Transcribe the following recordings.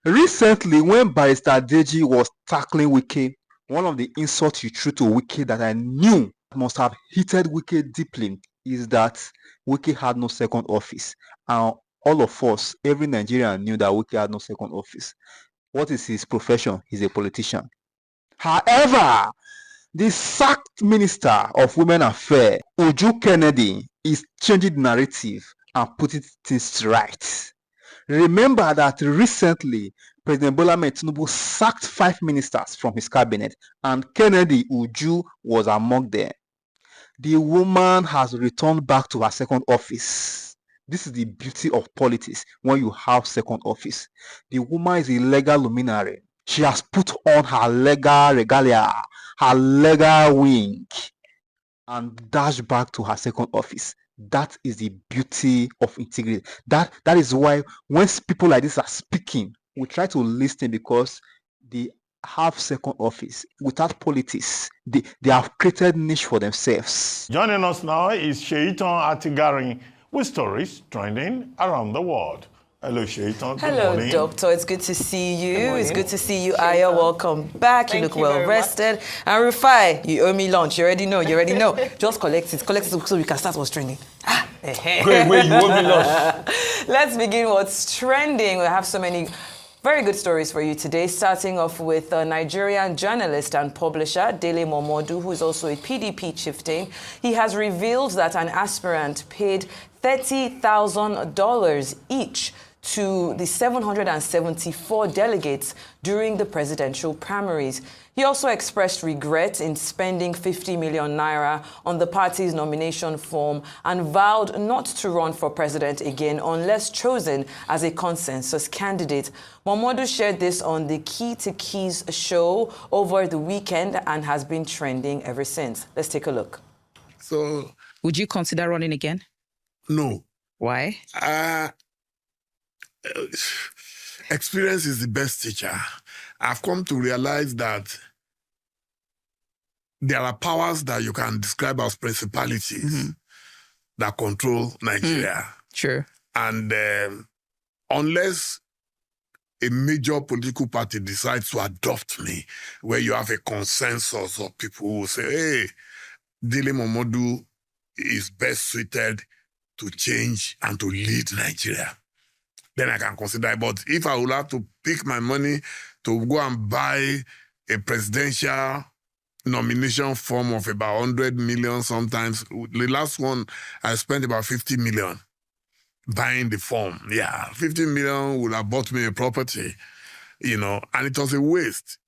Recently, when Barrister Deji was tackling Wike, one of the insults you threw to Wike that I knew must have heated Wike deeply is that Wike had no second office. And all of us, every Nigerian knew that Wike had no second office. What is his profession? He's a politician. However, the sacked Minister of Women Affairs, Uju Kennedy, is changing the narrative and putting things right. Remember that recently, President Bola Ahmed Tinubu sacked 5 ministers from his cabinet, and Kennedy Uju was among them. The woman has returned back to her second office. This is the beauty of politics when you have second office. The woman is a legal luminary. She has put on her legal regalia, her legal wing, and dashed back to her second office. That is the beauty of integrity. That is why when people like this are speaking, we try to listen because they have second office. Without politics, they have created niche for themselves. Joining us now is Sheitan Atigari with stories trending around the world. Hello, Sheitan. Hello, Doctor. It's good to see you. It's good to see you, Aya. Welcome back. You look well rested. And Rufai, you owe me lunch. You already know. Just collect it. Collect it so we can start what's trending. Wait, you owe me lunch. Let's begin what's trending. We have so many very good stories for you today, starting off with a Nigerian journalist and publisher, Dele Momodu, who is also a PDP chieftain. He has revealed that an aspirant paid $30,000 each to the 774 delegates during the presidential primaries. He also expressed regret in spending 50 million naira on the party's nomination form and vowed not to run for president again unless chosen as a consensus candidate. Momodu shared this on the Key to Keys show over the weekend and has been trending ever since. Let's take a look. So, would you consider running again? No. Why? Experience is the best teacher. I've come to realize that there are powers that you can describe as principalities that control Nigeria. Sure. And unless a major political party decides to adopt me, where you have a consensus of people who say, hey, Dele Momodu is best suited to change and to lead Nigeria, then I can consider it. But if I would have to pick my money to go and buy a presidential nomination form of about 100 million sometimes, the last one I spent about 50 million buying the form. Yeah, 50 million would have bought me a property, and it was a waste.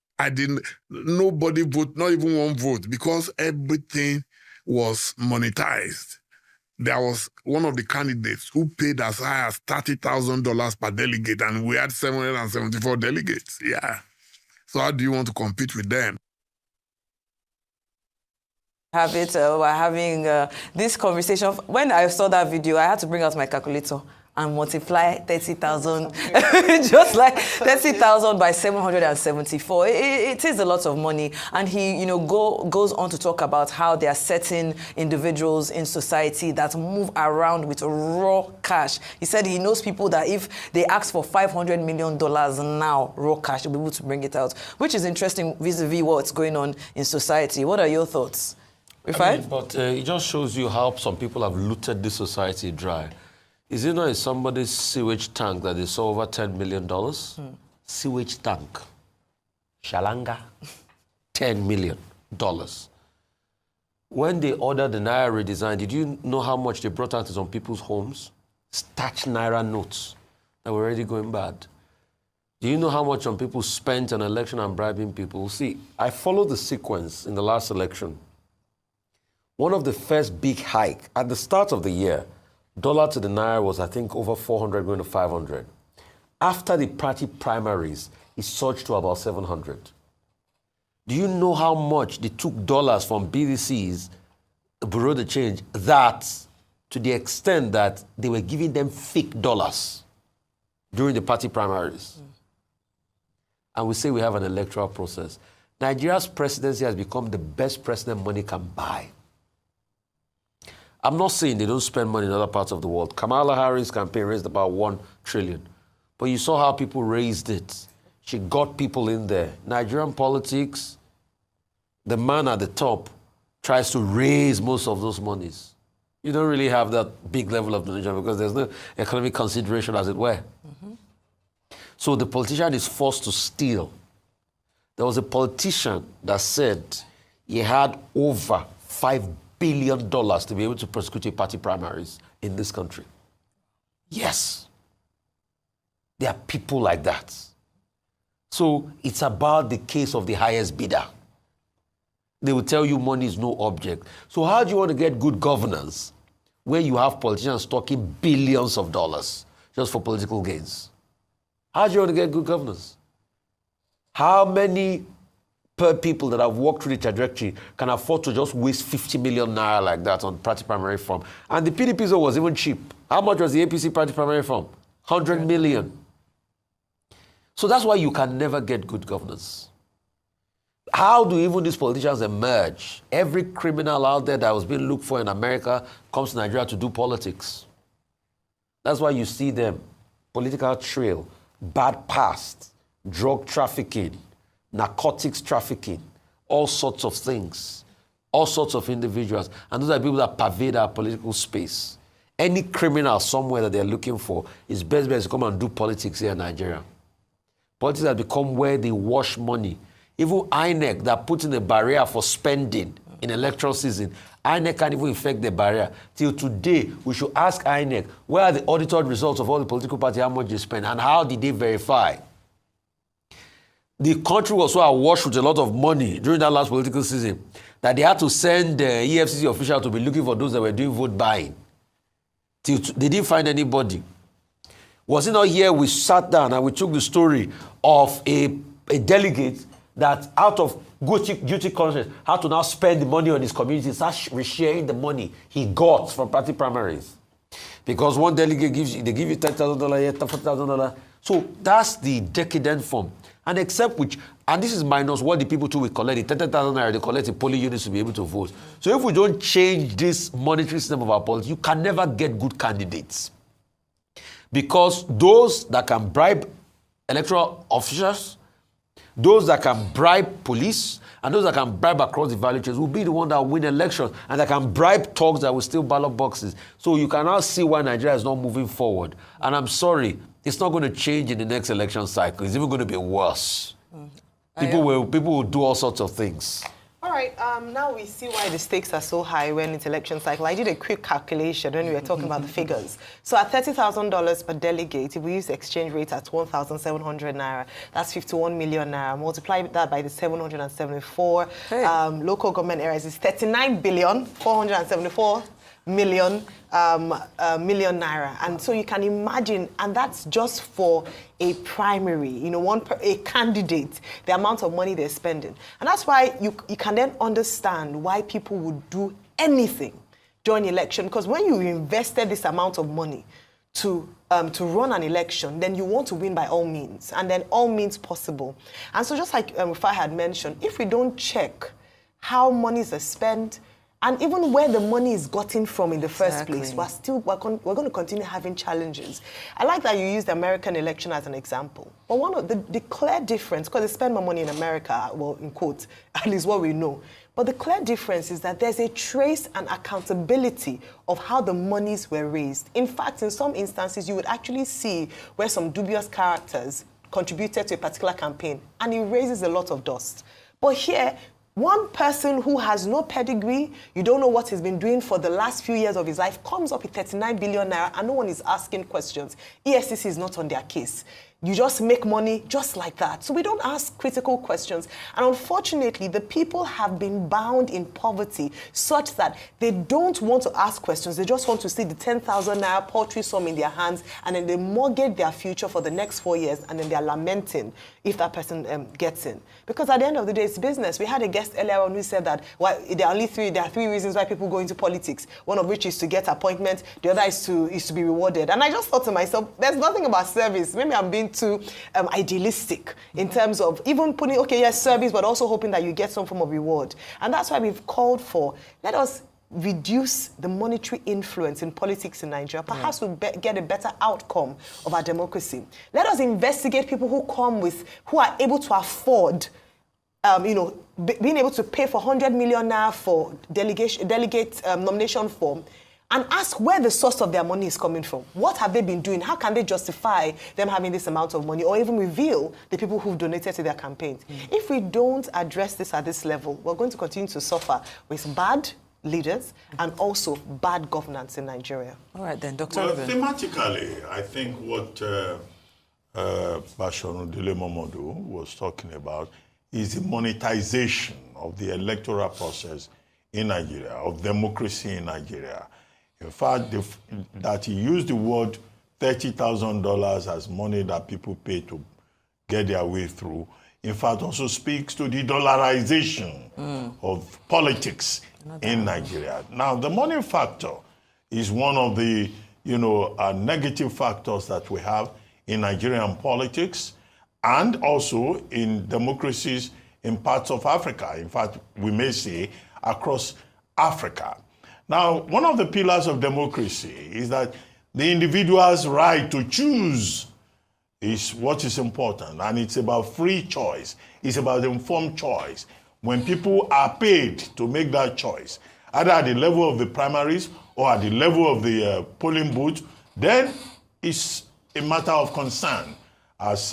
Nobody voted, not even one vote, because everything was monetized. There was one of the candidates who paid as high as $30,000 per delegate, and we had 774 delegates. Yeah. So how do you want to compete with them? We're having this conversation. When I saw that video, I had to bring out my calculator and multiply 30,000, just like 30,000 by 774. It is a lot of money. And he, goes on to talk about how there are certain individuals in society that move around with raw cash. He said he knows people that if they ask for $500 million now, raw cash, they'll be able to bring it out, which is interesting vis-a-vis what's going on in society. What are your thoughts? But it just shows you how some people have looted this society dry. Is it not in somebody's sewage tank that they saw over $10 million? Sewage tank. Shalanga. $10 million. When they ordered the Naira redesign, did you know how much they brought out to some people's homes? Starch Naira notes that were already going bad. Do you know how much some people spent on election and bribing people? See, I followed the sequence in the last election. One of the first big hike at the start of the year, dollar to the Naira was, I think, over 400 going to 500. After the party primaries, it surged to about 700. Do you know how much they took dollars from BDCs, Bureau de Change, that to the extent that they were giving them fake dollars during the party primaries? And we say we have an electoral process. Nigeria's presidency has become the best president money can buy. I'm not saying they don't spend money in other parts of the world. Kamala Harris' campaign raised about $1 trillion. But you saw how people raised it. She got people in there. Nigerian politics, the man at the top tries to raise most of those monies. You don't really have that big level of donation because there's no economic consideration, as it were. So the politician is forced to steal. There was a politician that said he had over $5 billion to be able to prosecute a party primaries in this country. Yes. There are people like that. So it's about the case of the highest bidder. They will tell you money is no object. So how do you want to get good governance where you have politicians talking billions of dollars just for political gains? How do you want to get good governance? How many people that have walked through the trajectory can afford to just waste 50 million naira like that on party primary form? And the PDP zone was even cheap. How much was the APC party primary form? 100 million. So that's why you can never get good governance. How do even these politicians emerge? Every criminal out there that was being looked for in America comes to Nigeria to do politics. That's why you see them. Political trail, bad past, drug trafficking, narcotics trafficking, all sorts of things, all sorts of individuals. And those are people that pervade our political space. Any criminal somewhere that they're looking for is best to come and do politics here in Nigeria. Politics has become where they wash money. Even INEC that put in a barrier for spending in electoral season, INEC can't even effect the barrier. Till today, we should ask INEC, where are the audited results of all the political parties, how much they spend, and how did they verify? The country was so awash with a lot of money during that last political season that they had to send the EFCC official to be looking for those that were doing vote buying. They didn't find anybody. Was it not here we sat down and we took the story of a delegate that out of guilty conscience had to now spend the money on his community, start resharing the money he got from party primaries. Because one delegate they give you $10,000 here, $40,000. So that's the decadent form. And except which, and this is minus what the people too will collect, the 30,000 naira they collect in polling units to be able to vote. So if we don't change this monetary system of our politics, you can never get good candidates. Because those that can bribe electoral officials, those that can bribe police, and those that can bribe across the value chains will be the one that will win elections, and that can bribe thugs that will steal ballot boxes. So you can now see why Nigeria is not moving forward. And I'm sorry, it's not going to change in the next election cycle. It's even going to be worse. People will do all sorts of things. All right, now we see why the stakes are so high when it's election cycle. I did a quick calculation when we were talking about the figures. So at $30,000 per delegate, if we use the exchange rate at 1,700 naira, that's 51 million naira. Multiply that by the 774 local government areas is 39,474 million naira. And so you can imagine, and that's just for a primary, you know, a candidate, the amount of money they're spending. And that's why you can then understand why people would do anything during election, because when you invested this amount of money to run an election, then you want to win by all means, and then all means possible. And so just like Rufai had mentioned, if we don't check how monies are spent, and even where the money is gotten from in the first place, we're going to continue having challenges. I like that you used the American election as an example. But one of the clear difference, because they spend more money in America, well, in quotes, at least what we know. But the clear difference is that there's a trace and accountability of how the monies were raised. In fact, in some instances, you would actually see where some dubious characters contributed to a particular campaign, and it raises a lot of dust. But here, one person who has no pedigree, you don't know what he's been doing for the last few years of his life, comes up with 39 billion naira and no one is asking questions. EFCC is not on their case. You just make money just like that. So we don't ask critical questions. And unfortunately, the people have been bound in poverty such that they don't want to ask questions. They just want to see the 10,000 naira paltry sum in their hands, and then they mortgage their future for the next 4 years, and then they're lamenting if that person gets in. Because at the end of the day, it's business. We had a guest earlier on who said that there are three reasons why people go into politics. One of which is to get appointment. The other is to be rewarded. And I just thought to myself, there's nothing about service. Maybe I'm being too idealistic in terms of even putting, okay, yes, service, but also hoping that you get some form of reward. And that's why we've called for, let us reduce the monetary influence in politics in Nigeria, perhaps we'll get a better outcome of our democracy. Let us investigate people who are able to afford, being able to pay for 100 million naira for delegate nomination form, and ask where the source of their money is coming from. What have they been doing? How can they justify them having this amount of money, or even reveal the people who've donated to their campaigns? If we don't address this at this level, we're going to continue to suffer with bad leaders and also bad governance in Nigeria. All right then, Dr. Well, Ruben. thematically, I think what Bashorun Dele Momodu was talking about is the monetization of the electoral process in Nigeria, of democracy in Nigeria. In fact, that he used the word $30,000 as money that people pay to get their way through, in fact, also speaks to the dollarization of politics in Nigeria. Now, the money factor is one of the, negative factors that we have in Nigerian politics and also in democracies in parts of Africa. In fact, we may say across Africa. Now, one of the pillars of democracy is that the individual's right to choose is what is important, and it's about free choice. It's about informed choice. When people are paid to make that choice, either at the level of the primaries or at the level of the polling booth, then it's a matter of concern, as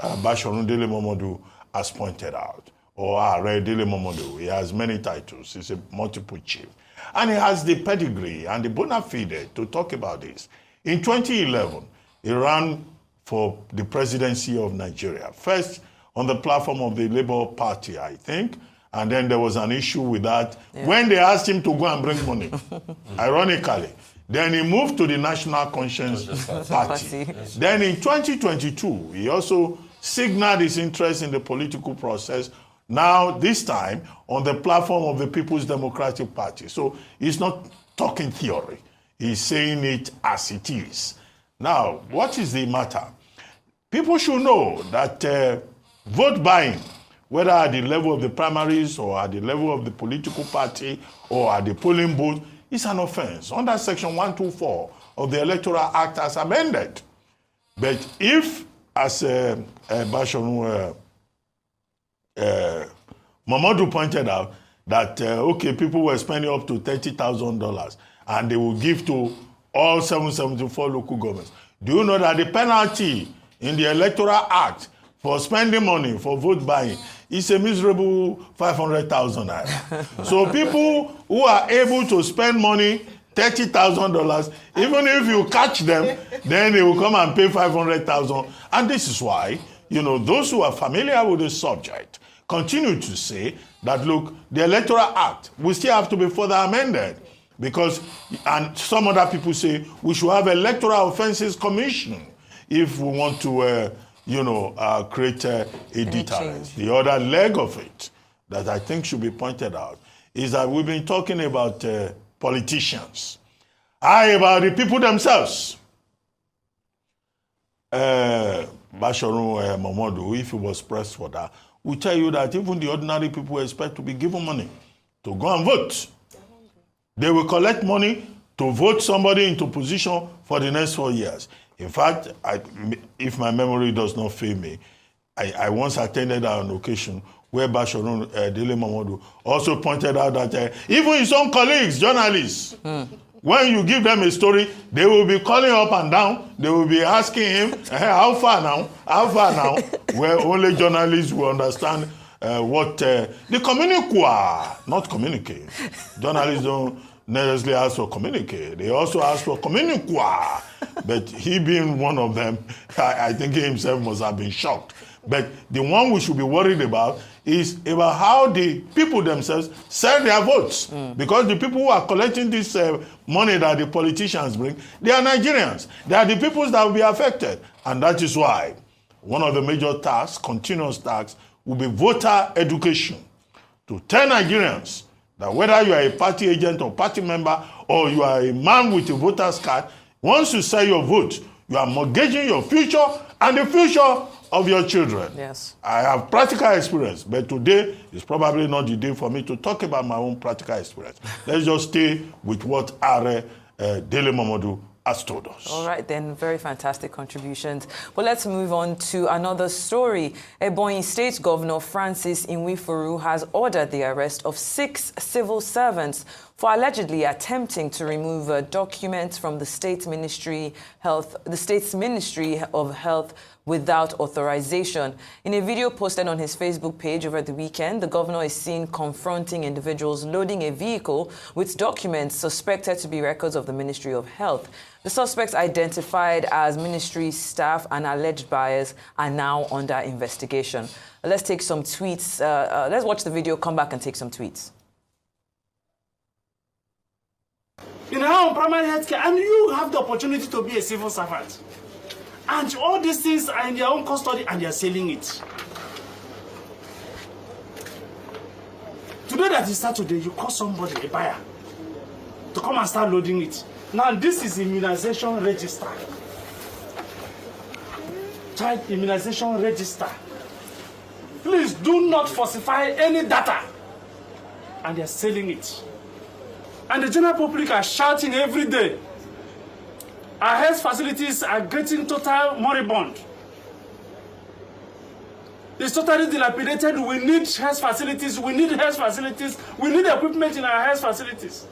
Bashorun Dele Momodu has pointed out, or Are Dele Momodu. He has many titles. He's a multiple chief. And he has the pedigree and the bona fide to talk about this. In 2011, he ran for the presidency of Nigeria. First, on the platform of the Labour Party, I think. And then there was an issue with that when they asked him to go and bring money, ironically. Then he moved to the National Conscience Party. Then in 2022, he also signaled his interest in the political process, now this time on the platform of the People's Democratic Party. So he's not talking theory. He's saying it as it is. Now, what is the matter? People should know that vote buying, whether at the level of the primaries or at the level of the political party or at the polling booth, is an offense under Section 124 of the Electoral Act as amended. But if, as Bashorun Momodu pointed out, that, people were spending up to $30,000 and they will give to all 774 local governments. Do you know that the penalty in the Electoral Act for spending money for vote buying is a miserable 500,000 naira? So people who are able to spend money, $30,000, even if you catch them, then they will come and pay 500,000. And this is why, those who are familiar with the subject continue to say that, look, the Electoral Act will still have to be further amended because, and some other people say, we should have Electoral Offences Commission if we want to, create a deterrent. The other leg of it that I think should be pointed out is that we've been talking about politicians. About the people themselves. Bashorun Momodu, if he was pressed for that, will tell you that even the ordinary people expect to be given money to go and vote. They will collect money to vote somebody into position for the next 4 years. In fact, if my memory does not fail me, I once attended an occasion where Bashorun Dele Momodu also pointed out that even his own colleagues, journalists, when you give them a story, they will be calling up and down. They will be asking him, how far now? How far now? Where only journalists will understand what the communique, not communicate. Journalists don't necessarily ask for communique. They also ask for communique. But he being one of them, I think he himself must have been shocked. But the one we should be worried about is about how the people themselves sell their votes. Because the people who are collecting this money that the politicians bring, they are Nigerians. They are the people that will be affected. And that is why one of the major tasks, continuous tasks, will be voter education. To tell Nigerians that whether you are a party agent or party member or you are a man with a voter's card, once you sell your vote, you are mortgaging your future and the future of your children. Yes. I have practical experience, but today is probably not the day for me to talk about my own practical experience. Let's just stay with what Are Dele Momodu has told us. All right, then, very fantastic contributions. But let's move on to another story. Ebonyi State Governor Francis Nwifuru has ordered the arrest of 6 civil servants for allegedly attempting to remove documents from the state's Ministry of Health without authorization. In a video posted on his Facebook page over the weekend, the governor is seen confronting individuals loading a vehicle with documents suspected to be records of the Ministry of Health. The suspects, identified as ministry staff and alleged buyers, are now under investigation. Let's take some tweets. Let's watch the video, come back and take some tweets. In our primary health care, and you have the opportunity to be a civil servant. And all these things are in their own custody and they are selling it. Today that is Saturday, you call somebody, a buyer, to come and start loading it. Now this is immunization register. Child immunization register. Please do not falsify any data. And they are selling it. And the general public are shouting every day. Our health facilities are getting total moribund. It's totally dilapidated. We need health facilities. We need health facilities. We need equipment in our health facilities.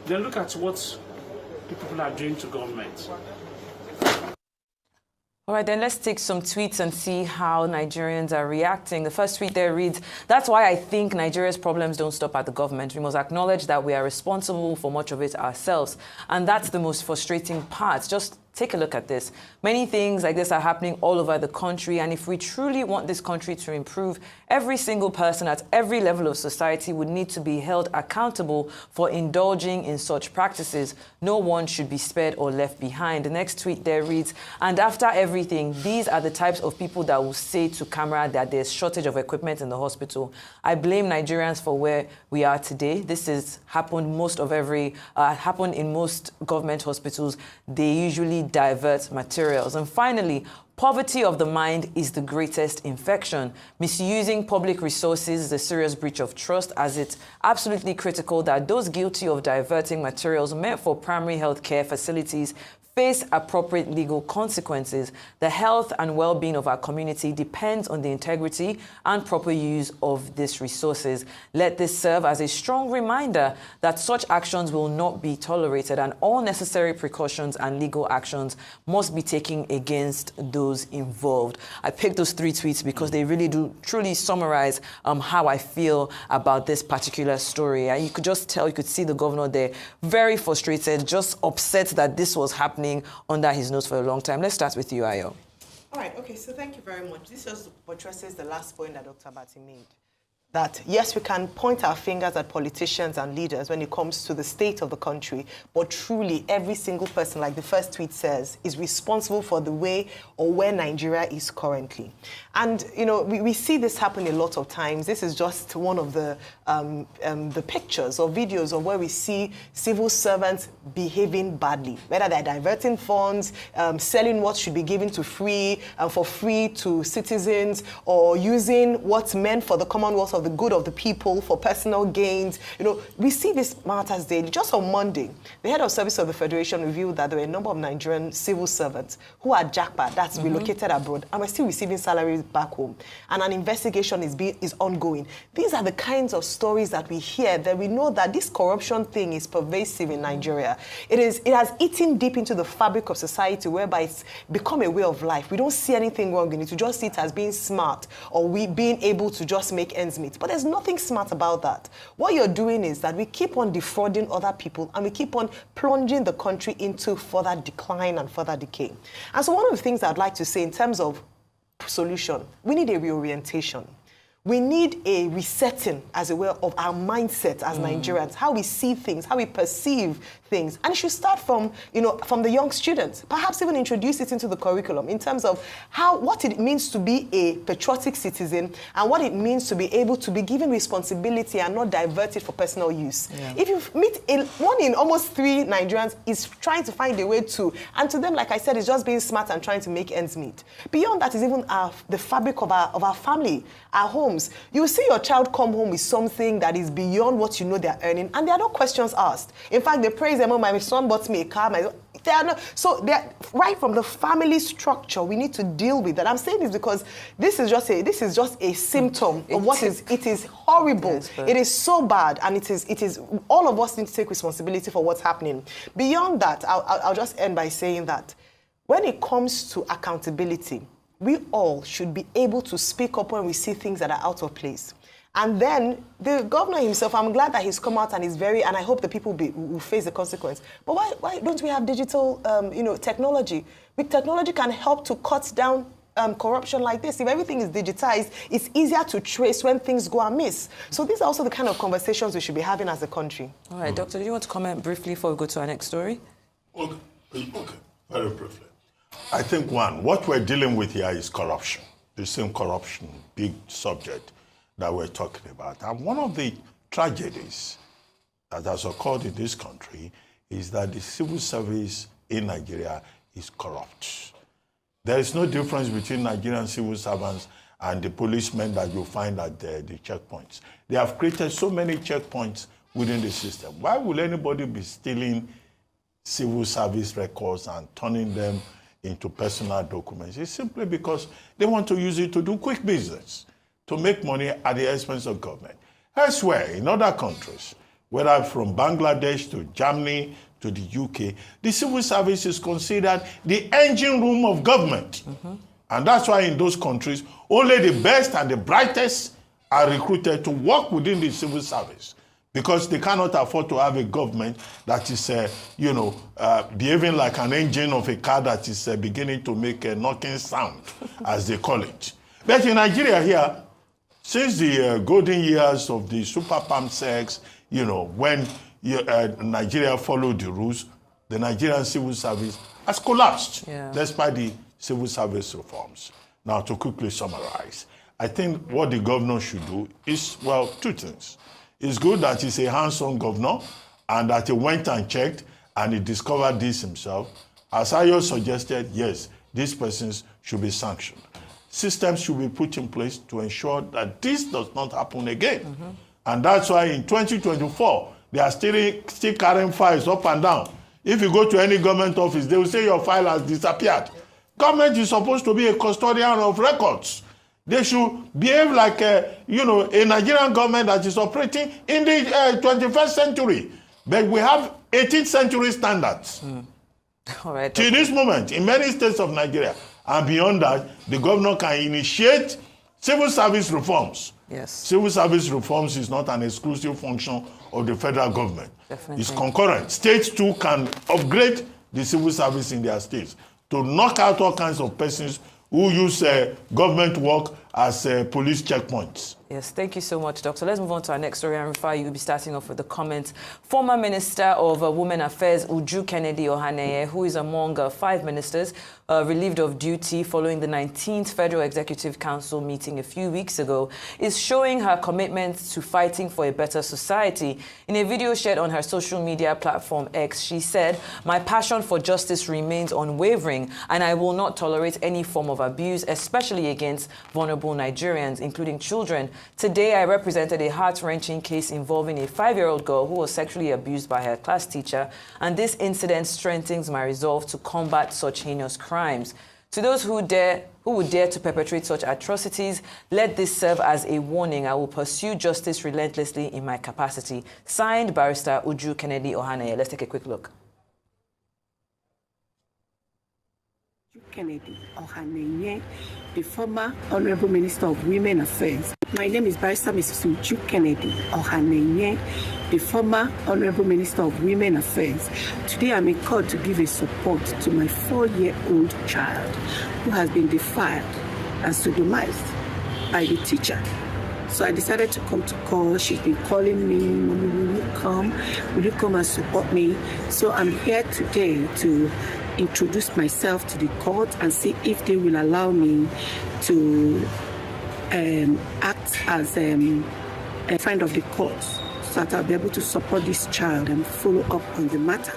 Then look at what the people are doing to government. All right, then let's take some tweets and see how Nigerians are reacting. The first tweet there reads, "That's why I think Nigeria's problems don't stop at the government. We must acknowledge that we are responsible for much of it ourselves. And that's the most frustrating part. Just take a look at this. Many things like this are happening all over the country. And if we truly want this country to improve, every single person at every level of society would need to be held accountable for indulging in such practices. No one should be spared or left behind." The next tweet there reads, "And after everything, these are the types of people that will say to camera that there's shortage of equipment in the hospital. I blame Nigerians for where we are today. This has happened happened in most government hospitals. They usually divert materials." And finally, "Poverty of the mind is the greatest infection. Misusing public resources is a serious breach of trust, as it's absolutely critical that those guilty of diverting materials meant for primary health care facilities face appropriate legal consequences. The health and well-being of our community depends on the integrity and proper use of these resources. Let this serve as a strong reminder that such actions will not be tolerated, and all necessary precautions and legal actions must be taken against those involved." I picked those 3 tweets because they really do truly summarize how I feel about this particular story. You could just tell, you could see the governor there, very frustrated, just upset that this was happening under his nose for a long time. Let's start with you, Ayo. All right, okay, so thank you very much. This just addresses the last point that Dr. Bati made. That, yes, we can point our fingers at politicians and leaders when it comes to the state of the country, but truly every single person, like the first tweet says, is responsible for the way or where Nigeria is currently. And, you know, we see this happen a lot of times. This is just one of the pictures or videos of where we see civil servants behaving badly, whether they're diverting funds, selling what should be given to for free to citizens, or using what's meant for the commonwealth of the good of the people for personal gains. You know, we see this matters daily. Just on Monday, the head of service of the Federation revealed that there were a number of Nigerian civil servants who are jackpot, that's relocated abroad, and were still receiving salaries back home. And an investigation is ongoing. These are the kinds of stories that we hear, that we know that this corruption thing is pervasive in Nigeria. It has eaten deep into the fabric of society, whereby it's become a way of life. We don't see anything wrong in it. We just see it as being smart, or we being able to just make ends meet. But there's nothing smart about that. What you're doing is that we keep on defrauding other people, and we keep on plunging the country into further decline and further decay. And so one of the things I'd like to say in terms of solution, we need a reorientation. We need a resetting, as it were, of our mindset as Nigerians, how we see things, how we perceive things. And it should start from, from the young students. Perhaps even introduce it into the curriculum in terms of what it means to be a patriotic citizen and what it means to be able to be given responsibility and not diverted for personal use. Yeah. If you meet one in almost 3 Nigerians is trying to find a way to, and to them, like I said, it's just being smart and trying to make ends meet. Beyond that is even the fabric of our family, our homes. You will see your child come home with something that is beyond what you know they're earning, and there are no questions asked. In fact, they praise them, oh, my son bought me a car. They are not, so right from the family structure, we need to deal with that. I'm saying this because this is just a symptom of what is. It is horrible. Yes, it is so bad, and it is. All of us need to take responsibility for what's happening. Beyond that, I'll just end by saying that when it comes to accountability, we all should be able to speak up when we see things that are out of place. And then the governor himself, I'm glad that he's come out and he's and I hope the people will face the consequence. But why don't we have digital, technology? With technology can help to cut down corruption like this. If everything is digitized, it's easier to trace when things go amiss. So these are also the kind of conversations we should be having as a country. All right, Doctor, do you want to comment briefly before we go to our next story? Okay, very briefly. I think, what we're dealing with here is corruption. The same corruption, big subject that we're talking about. And one of the tragedies that has occurred in this country is that the civil service in Nigeria is corrupt. There is no difference between Nigerian civil servants and the policemen that you find at the checkpoints. They have created so many checkpoints within the system. Why will anybody be stealing civil service records and turning them into personal documents? It's simply because they want to use it to do quick business, to make money at the expense of government. Elsewhere, in other countries, whether from Bangladesh to Germany to the UK, the civil service is considered the engine room of government. Mm-hmm. And that's why in those countries, only the best and the brightest are recruited to work within the civil service, because they cannot afford to have a government that is, behaving like an engine of a car that is beginning to make a knocking sound, as they call it. But in Nigeria here, since the golden years of the Super Palm sex, when Nigeria followed the rules, the Nigerian civil service has collapsed, despite the civil service reforms. Now, to quickly summarize, I think what the governor should do is, 2 things. It's good that he's a hands-on governor and that he went and checked and he discovered this himself. As Ayo suggested, yes, these persons should be sanctioned. Systems should be put in place to ensure that this does not happen again. Mm-hmm. And that's why in 2024, they are still carrying files up and down. If you go to any government office, they will say your file has disappeared. Government is supposed to be a custodian of records. They should behave like a Nigerian government that is operating in the 21st century. But we have 18th century standards. All right. To this moment, in many states of Nigeria, and beyond that, the governor can initiate civil service reforms. Yes. Civil service reforms is not an exclusive function of the federal government. Definitely. It's concurrent. States too can upgrade the civil service in their states to knock out all kinds of persons who use government work as police checkpoints. Yes, thank you so much, Doctor. Let's move on to our next story. And Rufai, you'll be starting off with the comments. Former Minister of Women Affairs, Uju Kennedy who is among 5 ministers relieved of duty following the 19th Federal Executive Council meeting a few weeks ago, is showing her commitment to fighting for a better society. In a video shared on her social media platform X, she said, "My passion for justice remains unwavering, and I will not tolerate any form of abuse, especially against vulnerable Nigerians, including children. Today, I represented a heart-wrenching case involving a 5-year-old girl who was sexually abused by her class teacher, and this incident strengthens my resolve to combat such heinous crimes. To those who would dare to perpetrate such atrocities, let this serve as a warning. I will pursue justice relentlessly in my capacity." Signed, Barrister Uju Kennedy. Let's take a quick look. Kennedy, the former Honorable Minister of Women Affairs. My name is Barrister Mrs. Uju Kennedy, the former Honorable Minister of Women Affairs. Today I'm in court to give a support to my 4-year-old child who has been defiled and sodomized by the teacher So I decided to come to court. She's been calling me, "Mommy, will you come? Will you come and support me?" So I'm here today to introduce myself to the court and see if they will allow me to act as a friend of the court, so that I'll be able to support this child and follow up on the matter.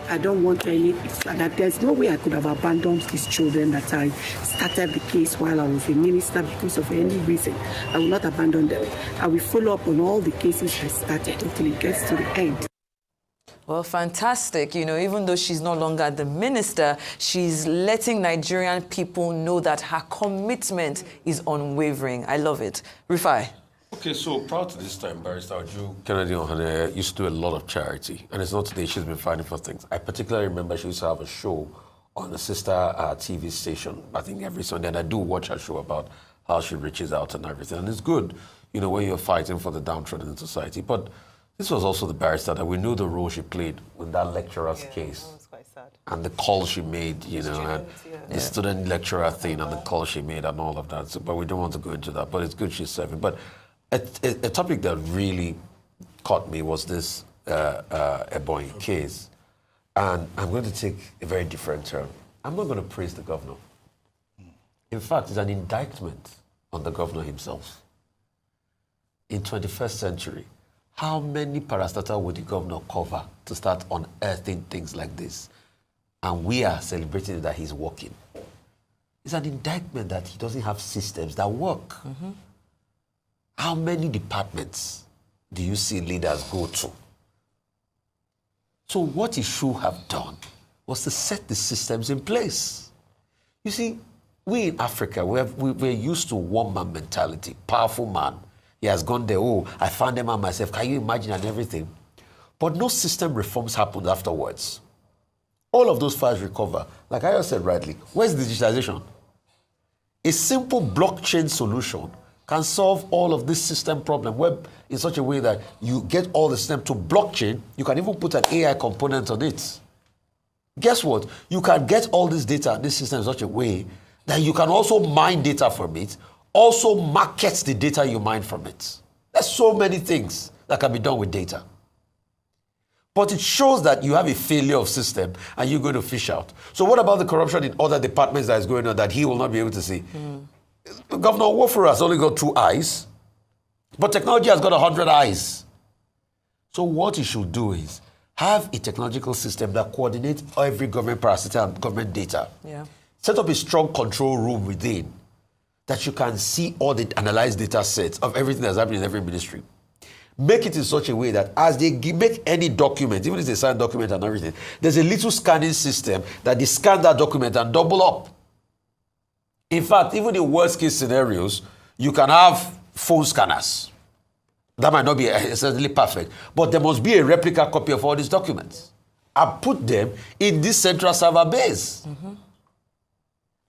I don't want that there's no way I could have abandoned these children that I started the case while I was a minister because of any reason. I will not abandon them. I will follow up on all the cases I started until it gets to the end. Well, fantastic. You know, even though she's no longer the minister, she's letting Nigerian people know that her commitment is unwavering. I love it. Rufai. Okay, so prior to this time, Barrister Uju Kennedy used to do a lot of charity. And it's not today she's been fighting for things. I particularly remember she used to have a show on a sister TV station, I think every Sunday. And I do watch her show about how she reaches out and everything. And it's good, you know, when you're fighting for the downtrodden in society. But this was also the barrister that we knew the role she played in that lecturer's case. That was quite sad. And the call she made, you know, and the student lecturer thing and the call she made and all of that. So, but we don't want to go into that. But it's good she's serving. But a topic that really caught me was this Ebonyi case. And I'm going to take a very different turn. I'm not going to praise the governor. In fact, it's an indictment on the governor himself. In 21st century, how many parastatals would the governor cover to start unearthing things like this? And we are celebrating that he's working. It's an indictment that he doesn't have systems that work. Mm-hmm. How many departments do you see leaders go to? So what he should have done was to set the systems in place. You see, we in Africa, we're used to one-man mentality, powerful man. He has gone there, oh, I found them out myself. Can you imagine and everything? But no system reforms happened afterwards. All of those files recover. Like I just said rightly, where's digitization? A simple blockchain solution can solve all of this system problem web in such a way that you get all the system to blockchain. You can even put an AI component on it. Guess what? You can get all this data in this system in such a way that you can also mine data from it, also market the data you mine from it. There's so many things that can be done with data. But it shows that you have a failure of system and you're going to fish out. So what about the corruption in other departments that is going on that he will not be able to see? Governor Wofuru has only got 2 eyes, but technology has got 100 eyes. So what he should do is have a technological system that coordinates every government parastatal and government data. Yeah. Set up a strong control room within that you can see all the analyzed data sets of everything that's happening in every ministry. Make it in such a way that as they make any document, even if it's a signed document and everything, there's a little scanning system that they scan that document and double up. In fact, even in worst case scenarios, you can have phone scanners. That might not be essentially perfect, but there must be a replica copy of all these documents. And put them in this central server base.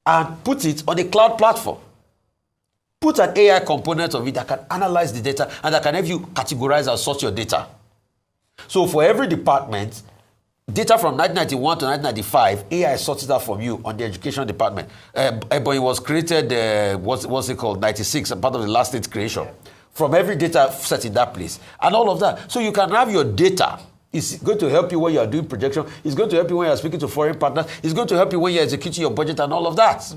And put it on a cloud platform. Put an AI component of it that can analyze the data and that can help you categorize and sort your data. So for every department, data from 1991 to 1995, AI sorts it out from you on the education department. Ebonyi was created, what's it called, 96, part of the last state creation. Yeah. From every data set in that place. And all of that. So you can have your data. It's going to help you when you are doing projection. It's going to help you when you are speaking to foreign partners. It's going to help you when you are executing your budget and all of that.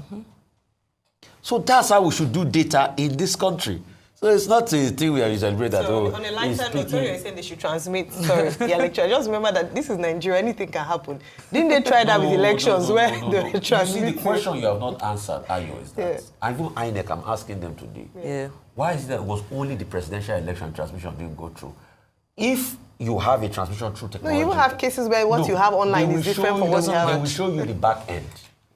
So that's how we should do data in this country. So it's not a thing we are celebrating. So on a lighter note, when you're saying they should transmit, the lecture, just remember that this is Nigeria, anything can happen. Didn't they try that with elections where they transmit? See, the question you have not answered, Ayo, is that, and even INEC, I'm asking them today, why is it that it was only the presidential election transmission didn't go through? If you have a transmission through technology... No, you have cases where what you have online is different from what you have... They will show you the back end.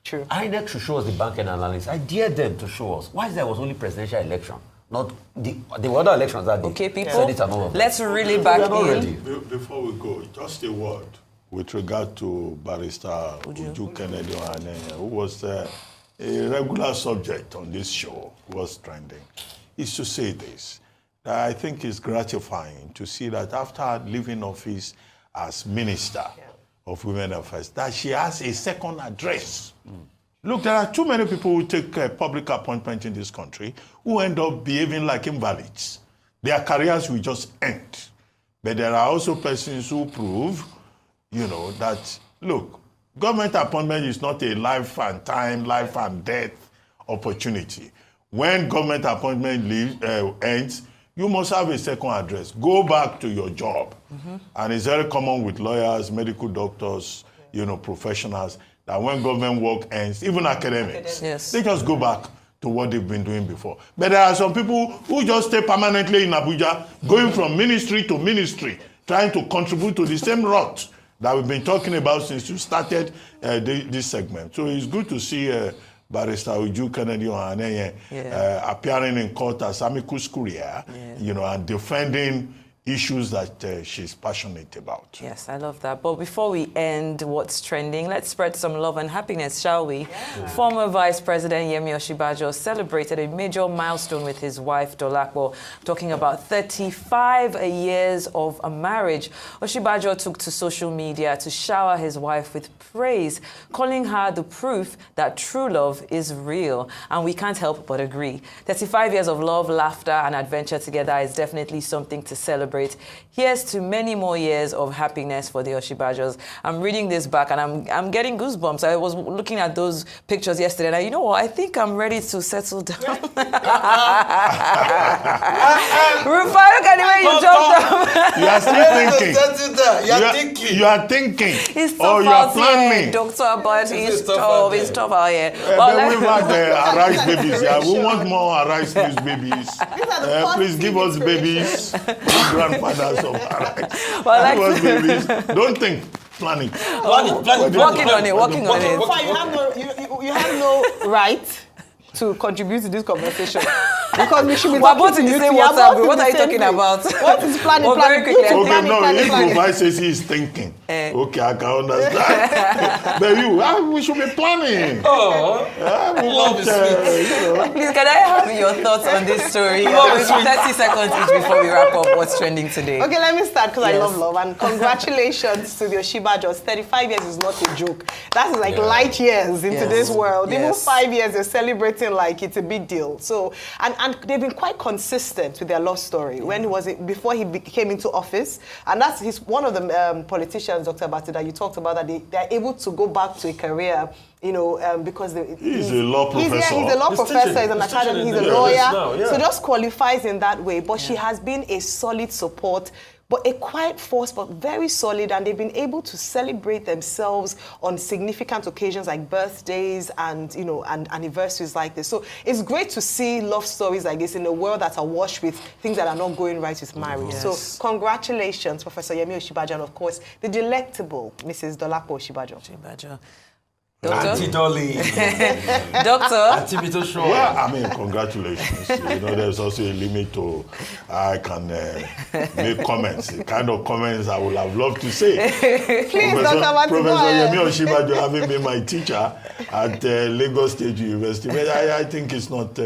True. INEC should show us the back end analysis. I dare them to show us. Why is there was only presidential election? Not the other elections that okay, people, let's really back in. Before we go, just a word with regard to Barrister Uju Kennedy, who was a regular subject on this show, who was trending, is to say this. I think it's gratifying to see that after leaving office as Minister of Women Affairs, that she has a second address Look, there are too many people who take public appointment in this country who end up behaving like invalids. Their careers will just end. But there are also persons who prove, that, look, government appointment is not a life and time, life and death opportunity. When government appointment ends, you must have a second address. Go back to your job. And it's very common with lawyers, medical doctors, professionals, that when government work ends, even academics, they just go back to what they've been doing before. But there are some people who just stay permanently in Abuja, going from ministry to ministry, trying to contribute to the same rot that we've been talking about since you started this segment. So it's good to see Barrister Uju Kennedy appearing in court as amicus curiae, and defending issues that she's passionate about. Yes, I love that. But before we end what's trending, let's spread some love and happiness, shall we? Yeah. Former Vice President Yemi Osinbajo celebrated a major milestone with his wife, Dolapo, talking about 35 years of a marriage. Osinbajo took to social media to shower his wife with praise, calling her the proof that true love is real. And we can't help but agree. 35 years of love, laughter, and adventure together is definitely something to celebrate. Here's to many more years of happiness for the Osinbajos. I'm reading this back and I'm getting goosebumps. I was looking at those pictures yesterday and you know what? I think I'm ready to settle down. Rufai, look at the way you jumped up. You are still thinking. You are thinking. It's tough out here, Doctor, but it's tough out here. We've had Arise babies. We want more Arise babies. Please give us babies. Grandfathers of Arise. Babies. Don't think. Planning. Working on it. You have no right to contribute to this conversation. Because we should be both in the same WhatsApp. What are you talking about? What is planning? Very quickly. If Rufai says he is thinking, okay, I can understand. But we should be planning. Love is sweet. Please, can I have your thoughts on this story? 30 seconds each before we wrap up what's trending today. Okay, let me start because I love love. And congratulations to the Osinbajos. 35 years is not a joke. That's like light years into this world. Even 5 years, they're celebrating like it's a big deal. So, and they've been quite consistent with their love story. When before he came into office, and that's one of the politicians, Dr. Batu, that you talked about, that they're able to go back to a career, because he's a law professor. He's a law professor, he's an academic, he's a lawyer. So just qualifies in that way. But she has been a solid support, but a quiet force, but very solid, and they've been able to celebrate themselves on significant occasions like birthdays and and anniversaries like this. So it's great to see love stories like this in a world that's awash with things that are not going right with marriage. So congratulations, Professor Yemi Osinbajo, and of course the delectable Mrs. Dolapo Osinbajo. Doctor? Auntie Dolly. Doctor? Auntie Mito Show. Well, I mean, congratulations. There's also a limit to I can make comments. The kind of comments I would have loved to say. Please, Professor Yemi Osinbajo having been my teacher at Lagos State University, but I think it's not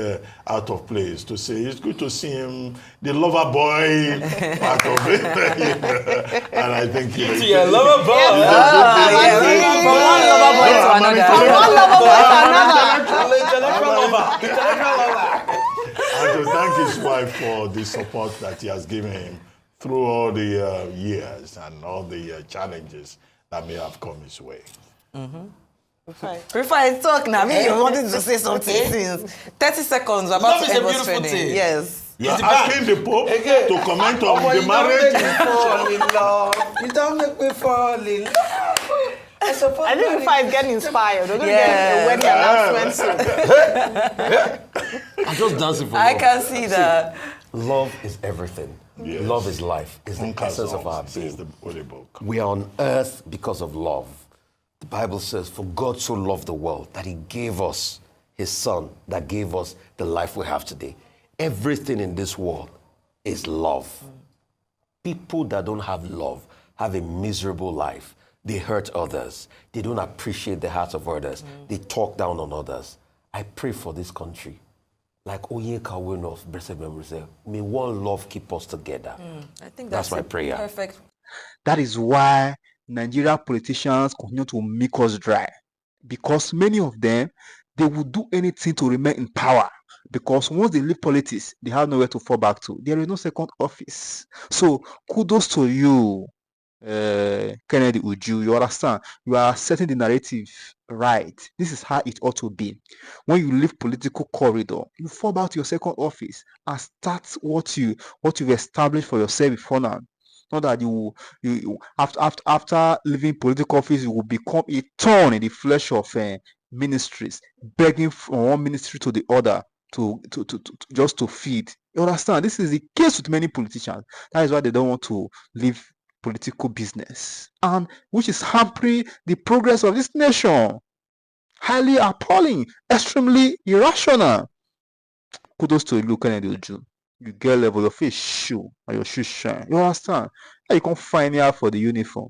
out of place to say. It's good to see him, the lover boy part of it. And I think he's a lover boy. From one lover boy to another. And to thank his wife for the support that he has given him through all the years and all the challenges that may have come his way. Rufai, talk now. You wanted to say something since 30 seconds. About to end what's trending. Yes. You are asking the Pope to comment on the marriage. You don't make me fall in love. I think if I get inspired, we're going to get a wedding announcement soon. I'm just dancing for I love. can see that. Love is everything. Yes. Love is life. It's the essence of our being. We are on earth because of love. The Bible says, for God so loved the world that he gave us his son that gave us the life we have today. Everything in this world is love. People that don't have love have a miserable life. They hurt others. They don't appreciate the hearts of others. They talk down on others. I pray for this country. Like Onyeka Wenof, may one love keep us together. I think that's my prayer. Perfect. That is why Nigeria politicians continue to make us dry. because many of them, they will do anything to remain in power. Because once they leave politics, they have nowhere to fall back to. There is no second office. So kudos to you, Kennedy Uju. You understand? You are setting the narrative right. This is how it ought to be. When you leave political corridor, you fall back to your second office and start what you've established for yourself before now. Not that you after leaving political office, you will become a thorn in the flesh of ministries, begging from one ministry to the other to just to feed. You understand? This is the case with many politicians. That is why they don't want to leave political business, and which is hampering the progress of this nation. Highly appalling, extremely irrational. Kudos to you, Kennedy Uju. You get level, your face shoe and your shoes shine. You understand? You can't find here for the uniform.